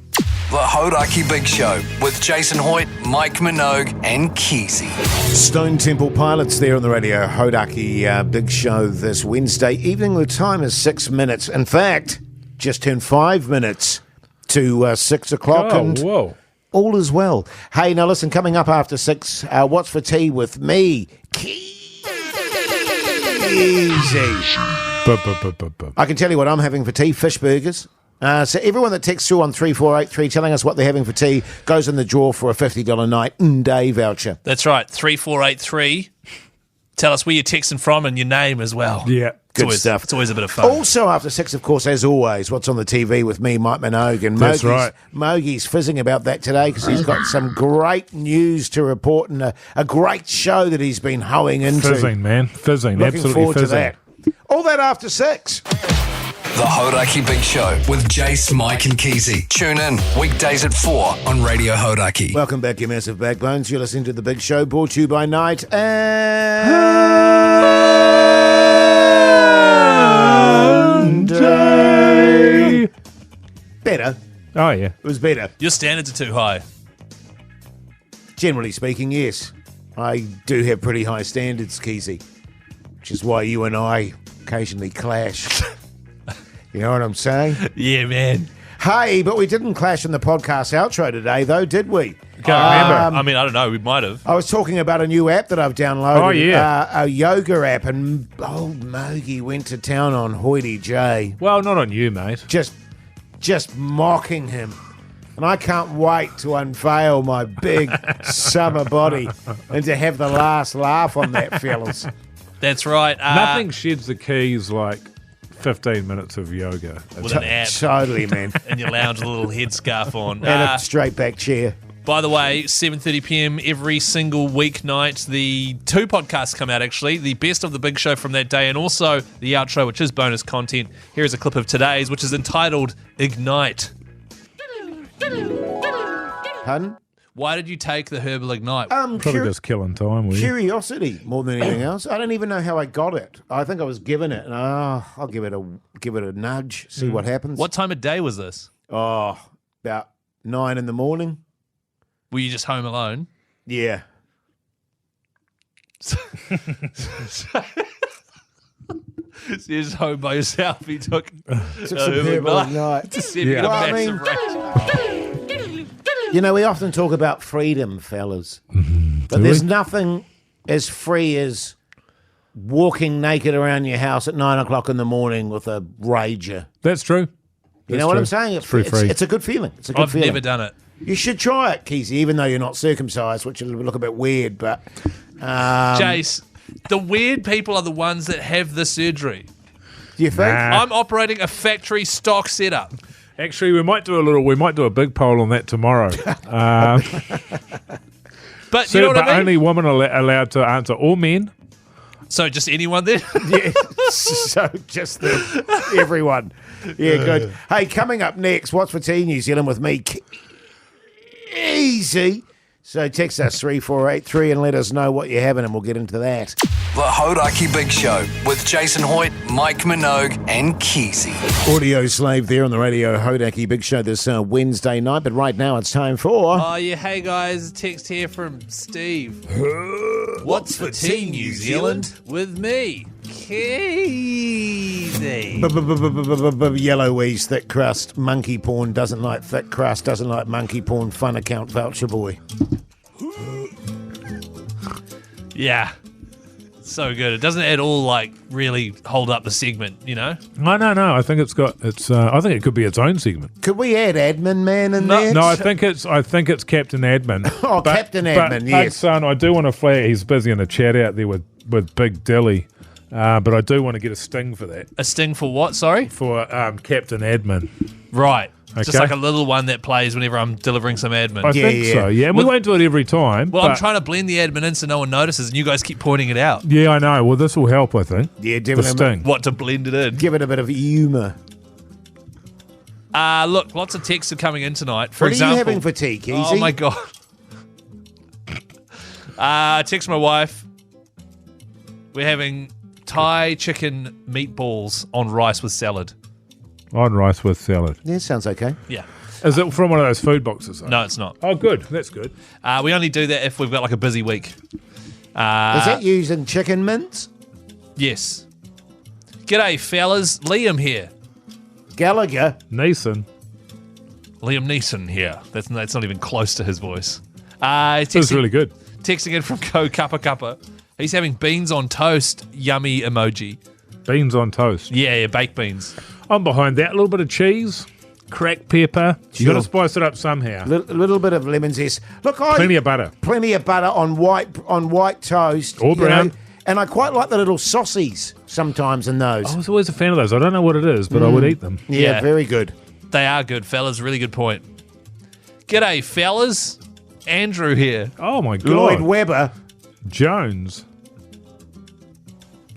The Hodaki Big Show with Jason Hoyt, Mike Minogue, and Keyzie. Stone Temple Pilots there on the Radio Hodaki Big Show this Wednesday evening. The time is 6 minutes. In fact, just turned 5 minutes to 6 o'clock. And Whoa. all is well. Hey, now listen, coming up after 6, what's for tea with me? Keyzie. I can tell you what I'm having for tea, fish burgers. So everyone that texts through on 3483 telling us what they're having for tea goes in the draw for a $50 night day voucher. That's right. 3483. Tell us where you're texting from and your name as well. Yeah. Good stuff. It's always a bit of fun. Also after 6, of course, as always, what's on the TV with me, Mike Minogue. And That's right. Mogi's fizzing about that today because he's got some great news to report and a great show that he's been hoeing into. Fizzing, man. Fizzing. Looking Absolutely forward fizzing. to that. All that after 6. The Hodaki Big Show with Jase, Mike, and Keyzie. Tune in weekdays at 4 on Radio Hodaki. Welcome back, you massive backbones. You're listening to The Big Show, brought to you by Night and Day. Better. Oh, yeah. It was better. Your standards are too high. Generally speaking, yes. I do have pretty high standards, Keyzie, which is why you and I occasionally clash. You know what I'm saying? Yeah, man. Hey, but we didn't clash in the podcast outro today, though, did we? Can't remember. I mean, I don't know. We might have. I was talking about a new app that I've downloaded. Oh, yeah. A yoga app, and old Mogi went to town on Hoity J. Well, not on you, mate. Just mocking him. And I can't wait to unveil my big summer body and to have the last laugh on that, fellas. That's right. Nothing sheds the keys like 15 minutes of yoga. With an app Totally, man. and your lounge with a little headscarf on. And a straight back chair. By the way, 7:30 p.m. every single weeknight, the 2 podcasts come out, actually. The best of the big show from that day and also the outro, which is bonus content. Here is a clip of today's, which is entitled Ignite. Pardon? Why did you take the Herbal Ignite? Probably just killing time, were you? Curiosity more than anything else. I don't even know how I got it. I think I was given it, and I'll give it a nudge, see what happens. What time of day was this? Oh, about 9 in the morning. Were you just home alone? Yeah. So you're just home by yourself. He took Some Herbal Ignite. to see if you Yeah. got Well, a I massive race. You know, we often talk about freedom, fellas, but there's nothing as free as walking naked around your house at 9 o'clock in the morning with a rager. That's true. You know what I'm saying? It's pretty free. It's a good feeling. It's a good I've feeling. never done it. You should try it, Keyzie, even though you're not circumcised, which will look a bit weird. But Jase, the weird people are the ones that have the surgery. do you think? Nah. I'm operating a factory stock setup. Actually, we might do a big poll on that tomorrow. But So, you know what but I mean? only women are allowed to answer, or men. So just anyone then? Yeah. So just everyone. Yeah, good. Hey, coming up next, What's for Tea New Zealand with me, Keyzie. So text us 3483 and let us know what you're having, and we'll get into that. The Hodaki Big Show with Jason Hoyt, Mike Minogue, and Keyzie. Audio slave there on the Radio Hodaki Big Show this Wednesday night, but right now it's time for... Oh, yeah. Hey, guys. Text here from Steve. What's for tea, New Zealand? With me, Keyzie. Yellow Wheeze, thick crust, monkey porn, doesn't like thick crust, doesn't like monkey porn, fun account, voucher boy. Yeah. So good. It doesn't at all, like, really hold up the segment, you know? No. I think I think it could be its own segment. Could we add Admin Man in there? No, I think it's Captain Admin. Oh, Captain Admin, yes. Son, I do want to flag. He's busy in a chat out there with Big Dilly, but I do want to get a sting for that. A sting for what, sorry? For Captain Admin. Right. Just Okay. like a little one that plays whenever I'm delivering some admin. I think yeah. so. Yeah, and we won't do it every time. Well, I'm but- trying to blend the admin in so no one notices, and you guys keep pointing it out. Yeah, I know. Well, this will help. I think. Yeah, The definitely. sting. What, to blend it in? Give it a bit of humour. Look, lots of texts are coming in tonight. For What example, are you having for tea, Keyzie? Oh, my God. Text my wife. We're having Thai chicken meatballs on rice with salad. On rice with salad. Yeah, sounds okay. Yeah. Is it from one of those food boxes? Though? No, it's not. Oh, good. That's good. We only do that if we've got like a busy week. Is that using chicken mince? Yes. G'day, fellas. Liam here. Gallagher? Neeson. Liam Neeson here. That's not even close to his voice. This is really good. Texting in from Ko Kappa Kappa. He's having beans on toast. Yummy emoji. Beans on toast. Yeah, baked beans. I'm behind that. A little bit of cheese, cracked pepper. You got Sure. to spice it up somehow. A little bit of lemon zest. Look, Plenty of butter. Plenty of butter on white toast. Or you brown. know, and I quite like the little saucies sometimes in those. I was always a fan of those. I don't know what it is, but I would eat them. Yeah, Yeah. very good. They are good, fellas. Really good point. G'day, fellas. Andrew here. Oh my god. Lloyd Webber. Jones.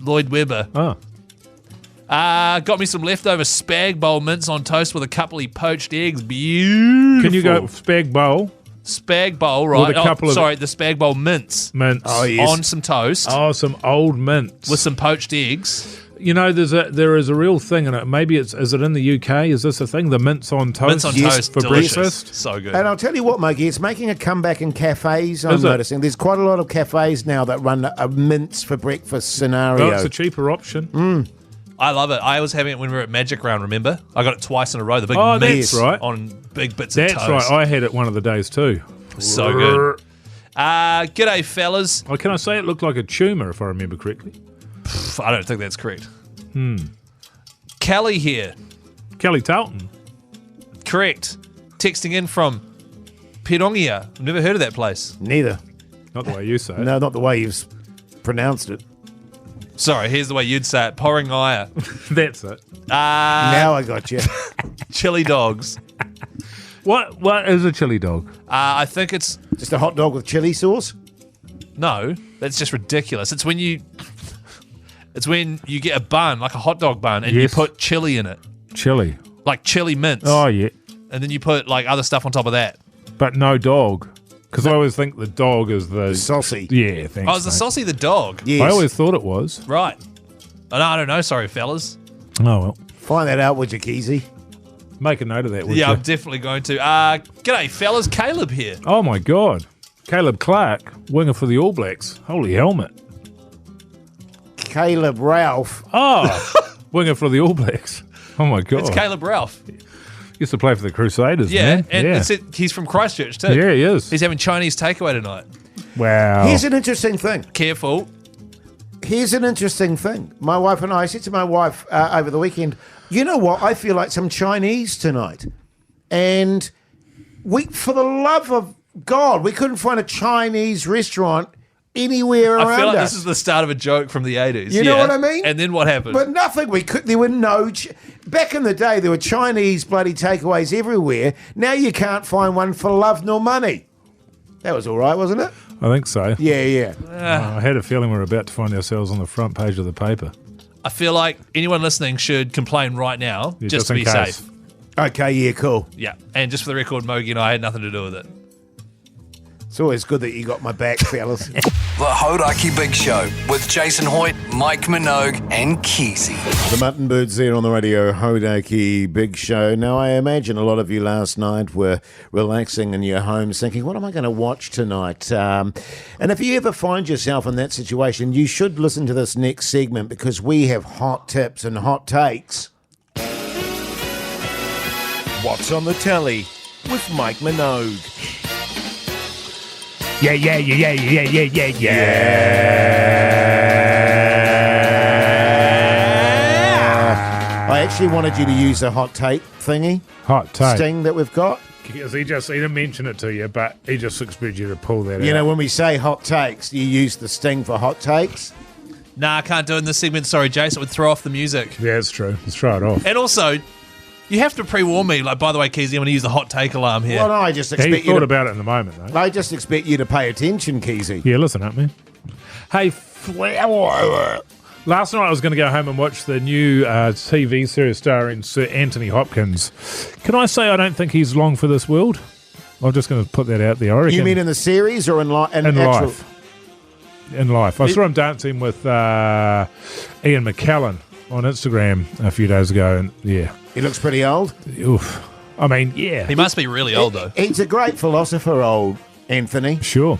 Lloyd Webber. Oh. Got me some leftover spag bowl mince on toast with a couple of poached eggs. Beautiful. Can you go spag bowl? Spag bowl, right? With a couple of- sorry, the spag bowl mince. Mince. Oh, yes. On some toast Oh, some old mince. with some poached eggs. You know, there is a real thing in it. Maybe is it in the UK? Is this a thing? The mince on toast. Mince on Yes, toast, for delicious. breakfast. So good. And I'll tell you what, Mogi, it's making a comeback in cafes, I'm Is it? noticing. There's quite a lot of cafes now that run a mince for breakfast scenario. Oh, it's a cheaper option. I love it. I was having it when we were at Magic Round, remember? I got it twice in a row. The big Oh, mince that's right. on big bits That's of toast. right. I had it one of the days too. So good. G'day, fellas. Oh, can I say it looked like a tumour, if I remember correctly? I don't think that's correct. Kelly here. Kelly Talton. Correct. Texting in from Pirongia. I've never heard of that place. Neither. Not the way you say it. No, not the way you've pronounced it. Sorry, here's the way you'd say it. Poringaya. That's it. Now I got you. Chili dogs. What is a chili dog? I think it's... Just a hot dog with chili sauce? No, that's just ridiculous. It's when you get a bun, like a hot dog bun, and you put chili in it. Chili. Like chili mince. Oh, yeah. And then you put like other stuff on top of that. But no dog. Because I always think the dog is the... Saucy. Yeah, thanks, Oh, is the saucy the dog? Yes. I always thought it was. Right. Oh, no, I don't know. Sorry, fellas. Oh, well. Find that out, would you, Keyzie? Make a note of that, would Yeah, you? I'm definitely going to. G'day, fellas. Caleb here. Oh, my God. Caleb Clark, winger for the All Blacks. Holy helmet. Caleb Ralph. Oh, winger for the All Blacks. Oh, my God. It's Caleb Ralph. Used to play for the Crusaders, Yeah, man. and he's from Christchurch too. Yeah, he is. He's having Chinese takeaway tonight. Wow. Here's an interesting thing. Careful. Here's an interesting thing. My wife and I said to my wife over the weekend, you know what? I feel like some Chinese tonight. And for the love of God, we couldn't find a Chinese restaurant anywhere around us. I feel like this is the start of a joke from the 80s. You know what I mean? And then what happened? But nothing. There were no... Back in the day, there were Chinese bloody takeaways everywhere. Now you can't find one for love nor money. That was all right, wasn't it? I think so. Yeah. I had a feeling we were about to find ourselves on the front page of the paper. I feel like anyone listening should complain right now just to in be case. safe. Okay, yeah, cool. Yeah. And just for the record, Mogi and I had nothing to do with it. It's always good that you got my back, fellas. The Hodaki Big Show with Jason Hoyt, Mike Minogue, and Keyzie. The Mutton Birds there on the radio, Hodaki Big Show. Now, I imagine a lot of you last night were relaxing in your homes thinking, what am I going to watch tonight? And if you ever find yourself in that situation, you should listen to this next segment because we have hot tips and hot takes. What's on the telly with Mike Minogue? Yeah. I actually wanted you to use a hot take thingy. Hot take. Sting that we've got. Because he didn't mention it to you, but he just expected you to pull that out. You know, when we say hot takes, you use the sting for hot takes. Nah, I can't do it in this segment. Sorry, Jason. It would throw off the music. Yeah, it's true. Let's try it off. And also, you have to pre-warn me. Like, by the way, Keyzie, I'm going to use the hot take alarm here. Well, no, I just He expect you thought to, about it in the moment, though. I just expect you to pay attention, Keyzie. Yeah, listen up, man. Hey, last night I was going to go home and watch the new TV series starring Sir Anthony Hopkins. Can I say I don't think he's long for this world? I'm just going to put that out there. I reckon You mean in the series or in in actual... life. In life. I saw him dancing with Ian McKellen on Instagram a few days ago, and yeah. He looks pretty old. Oof. I mean, yeah. He must be really old, though. He's a great philosopher, old Anthony. Sure.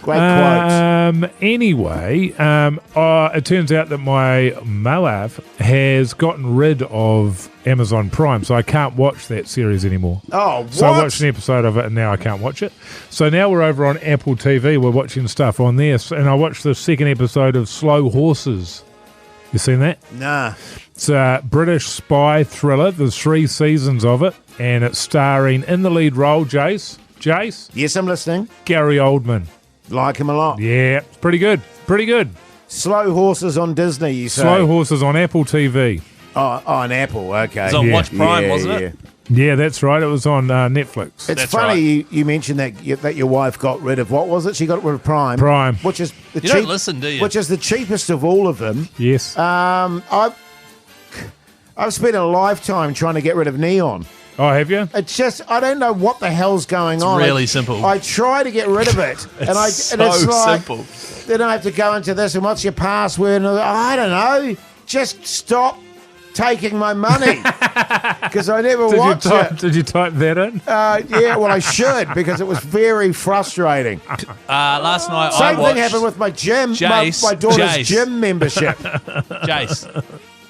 Great quotes. Anyway, it turns out that my Moav has gotten rid of Amazon Prime, so I can't watch that series anymore. Oh, what? So I watched an episode of it, and now I can't watch it. So now we're over on Apple TV. We're watching stuff on there, and I watched the second episode of Slow Horses. You seen that? Nah. It's a British spy thriller. There's 3 seasons of it, and it's starring in the lead role Jase, Yes, I'm listening. Gary Oldman. Like him a lot. Yeah, it's pretty good. Pretty good. Slow Horses on Disney, you say? Slow Horses on Apple TV. Oh, on Apple, okay. It's on Yeah. Watch Prime, wasn't it? Yeah, that's right. It was on Netflix. It's That's funny you mentioned that your wife got rid of, what was it? She got rid of Prime. Prime. Which is the You don't listen, do you? Which is the cheapest of all of them. Yes. I've spent a lifetime trying to get rid of Neon. Oh, have you? It's just, I don't know what the hell's going on. really simple. I try to get rid of it. and it's like, simple. Then I have to go into this and what's your password? And I don't know. Just stop taking my money. Because I never watch it. Did you type that in? Yeah, well, I should because it was very frustrating. Last night Same I watched... thing happened with my gym, Jase, my daughter's Jase. gym membership. Jase.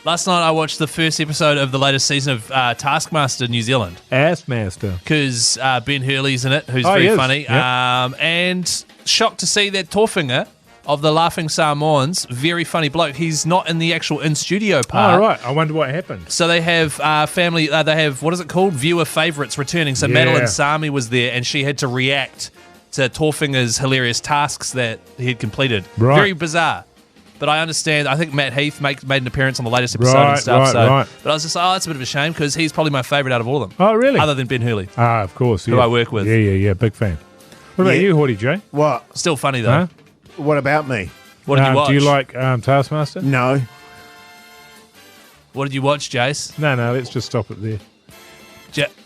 Last night I watched the first episode of the latest season of Taskmaster New Zealand. Assmaster. Because Ben Hurley's in it, who's very funny. Yep. And shocked to see that Torfinger of the Laughing Samoans, very funny bloke. He's not in the actual in-studio part. Oh, right. I wonder what happened. So they have family, they have, what is it called? Viewer favourites returning. So Madeline Sami was there and she had to react to Torfinger's hilarious tasks that he had completed. Right. Very bizarre. But I understand, I think Matt Heath made an appearance on the latest episode and stuff. Right. But I was just like, that's a bit of a shame because he's probably my favourite out of all of them. Oh, really? Other than Ben Hurley, Of course. who I work with. Yeah. Big fan. What about you, Hawdy J? What? Still funny though. Huh? What about me? What did you watch? Do you like Taskmaster? No. What did you watch, Jase? No, let's just stop it there.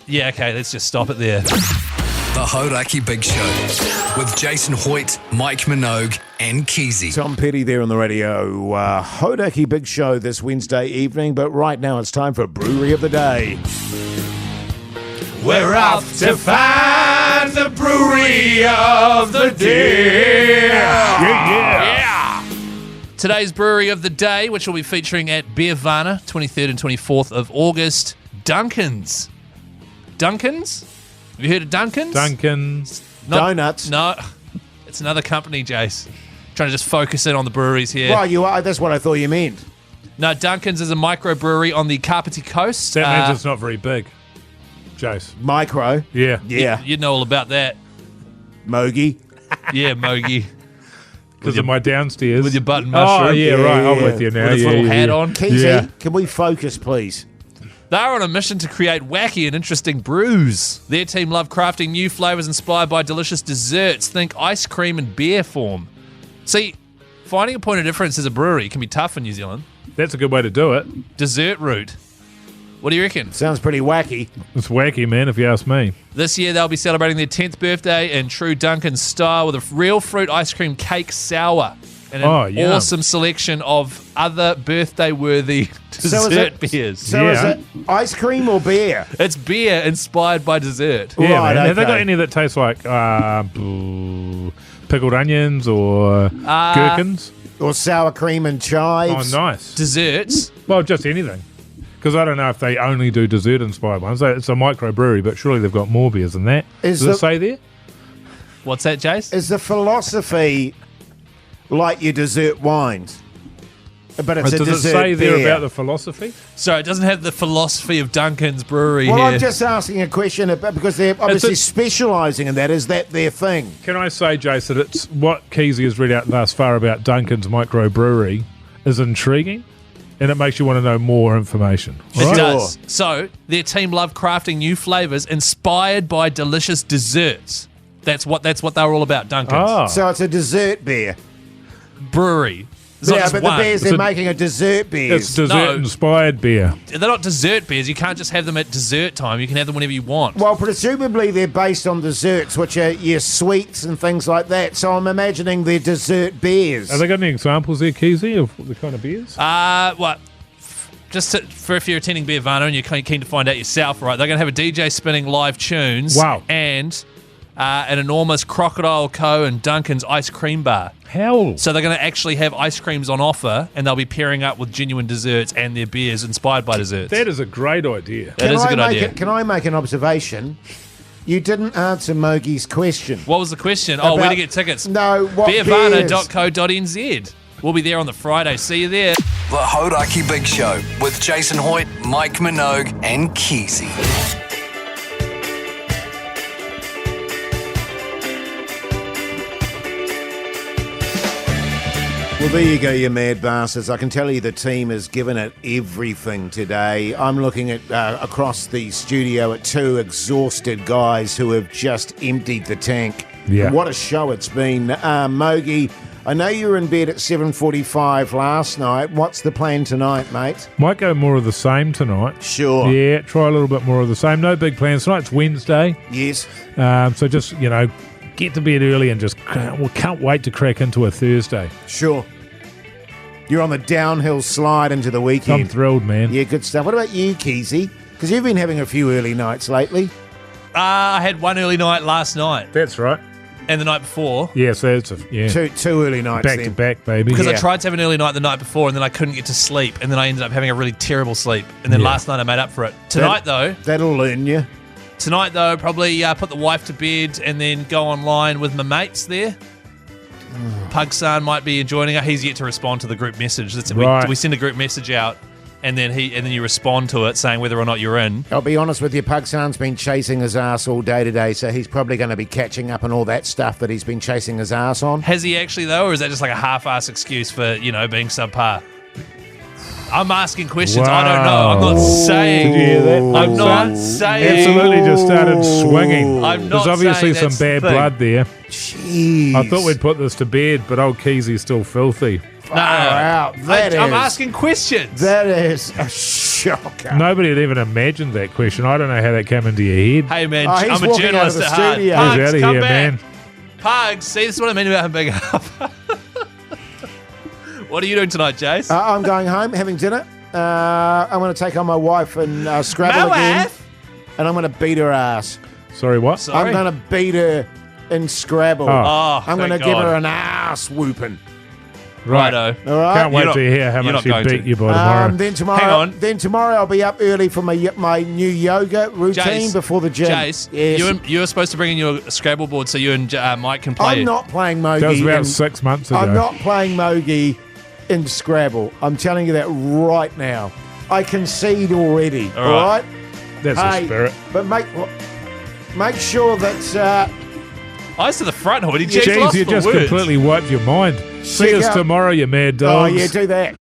Yeah, okay, let's just stop it there. The Hodaki Big Show with Jason Hoyt, Mike Minogue, and Keyzie. Tom Petty there on the radio. Hodaki Big Show this Wednesday evening, but right now it's time for Brewery of the Day. We're off to find the brewery of the day. Yeah. Today's brewery of the day, which will be featuring at Beervana, 23rd and 24th of August, Duncan's. Duncan's? Have you heard of Duncan's? Duncan's. Donuts. No, it's another company, Jace. Trying to just focus in on the breweries here. Well, you are. That's what I thought you meant. No, Duncan's is a microbrewery on the Kapiti coast. That means it's not very big. Jace. Micro. Yeah. Yeah. You'd know all about that. Mogi. Yeah, Mogi. Because of my downstairs. With your button mushroom. Oh, yeah, right. I'm with you now. With his little hat on. Keyzie, can we focus, please? They're on a mission to create wacky and interesting brews. Their team love crafting new flavours inspired by delicious desserts. Think ice cream and beer form. See, finding a point of difference as a brewery can be tough in New Zealand. That's a good way to do it. Dessert route. What do you reckon? Sounds pretty wacky. It's wacky, man, if you ask me. This year they'll be celebrating their 10th birthday in true Duncan style with a real fruit ice cream cake sour and an awesome selection of other birthday-worthy dessert beers. So is it ice cream or beer? It's beer inspired by dessert. Yeah, Right, man. Have they okay. got any that taste like pickled onions or gherkins? Or sour cream and Oh, chives? nice. Desserts. Well, just anything. Because I don't know if they only do dessert-inspired ones. It's a microbrewery, but surely they've got more beers than that. Is Does it say there? What's that, Jace? Is the philosophy like your dessert wines? But it's a Does dessert it say there beer. about the philosophy? Sorry, it doesn't have the philosophy of Duncan's Brewery Well, here. I'm just asking a question about, because they're obviously specialising in that. Is that their thing? Can I say, Jace, that it's what Keyzie has read out thus far about Duncan's microbrewery is intriguing, and it makes you want to know more information. It Right? does. So, their team love crafting new flavours inspired by delicious desserts. That's what they're all about, Duncan's. Oh. So it's a dessert beer. Brewery. It's not Yeah, just but one. the beers they're making are dessert beers. It's dessert-inspired beer. They're not dessert beers. You can't just have them at dessert time. You can have them whenever you want. Well, presumably they're based on desserts, which are your sweets and things like that. So I'm imagining they're dessert beers. Have they got any examples there, Keyzie, of the kind of beers? What? For if you're attending Beervana and you're keen to find out yourself, right? They're going to have a DJ spinning live tunes. Wow. And an enormous Crocodile Co. and Duncan's ice cream bar. How? So they're going to actually have ice creams on offer, and they'll be pairing up with genuine desserts and their beers inspired by desserts. That is a great idea. That is a good idea. Can I make an observation? You didn't answer Mogi's question. What was the question? Where About- to get tickets? No, what beers? Beervana.co.nz. We'll be there on the Friday. See you there. The Hodaki Big Show with Jason Hoyt, Mike Minogue, and Keyzie. Well, there you go, you mad bastards. I can tell you the team has given it everything today. I'm looking at across the studio at two exhausted guys who have just emptied the tank. Yeah. What a show it's been. Mogi, I know you were in bed at 7:45 last night. What's the plan tonight, mate? Might go more of the same tonight. Sure. Yeah, try a little bit more of the same. No big plans tonight. It's Wednesday. Yes. So just, get to bed early and just can't wait to crack into a Thursday. Sure. You're on the downhill slide into the weekend. I'm thrilled, man. Yeah, good stuff. What about you, Keyzie? Because you've been having a few early nights lately. I had one early night last night. That's right. and the night before. Yes, that's Two early nights back then. to back, baby. Because I Yeah. tried to have an early night the night before, and then I couldn't get to sleep, and then I ended up having a really terrible sleep. And then last night I made up for it. Tonight, That'll learn you. probably put the wife to bed and then go online with my mates there. Pugsan might be joining us. He's yet to respond to the group message. Right. We send a group message out, and then you respond to it saying whether or not you're in. I'll be honest with you, Pugsan's been chasing his ass all day today, so he's probably going to be catching up on all that stuff that he's been chasing his ass on. Has he actually, though, or is that just like a half-ass excuse for, being subpar? I'm asking questions. I don't know. I'm not saying. Did you hear that? I'm not saying. Absolutely just started swinging. I'm not There's obviously saying some that's bad the thing. blood there. Jeez. I thought we'd put this to bed, but old Keyzie's still filthy. Far out. I'm asking questions. That is a shocker. Nobody had even imagined that question. I don't know how that came into your head. Hey, man, Oh, he's I'm a walking out of journalist the at heart. studio. Pugs, He's out of come here, back. man. Pugs, see, this is what I mean about him being up. What are you doing tonight, Jase? I'm going home, having dinner. I'm going to take on my wife and Scrabble My again. wife? And I'm going to beat her ass. Sorry, what? Sorry? I'm going to beat her in Scrabble. Oh. Oh, I'm going to thank give God. her an ass whooping. Righto. All right. Can't wait You're to not- hear how you're much not he going beat to. you by tomorrow. Hang on. Then tomorrow I'll be up early for my new yoga routine Jase, before the gym. Jase, Yes. you were supposed to bring in your Scrabble board so you and Mike can play. I'm not playing Mogi. That was about in- 6 months ago. I'm not playing Mogi in Scrabble. I'm telling you that right now. I concede already. All All right. right. That's the spirit. But make sure that Eyes to the front, Hoodie. Jeez, Jeez, lost you for just words. completely wiped your mind. See Check us out- tomorrow, you mad oh dogs. yeah, do that.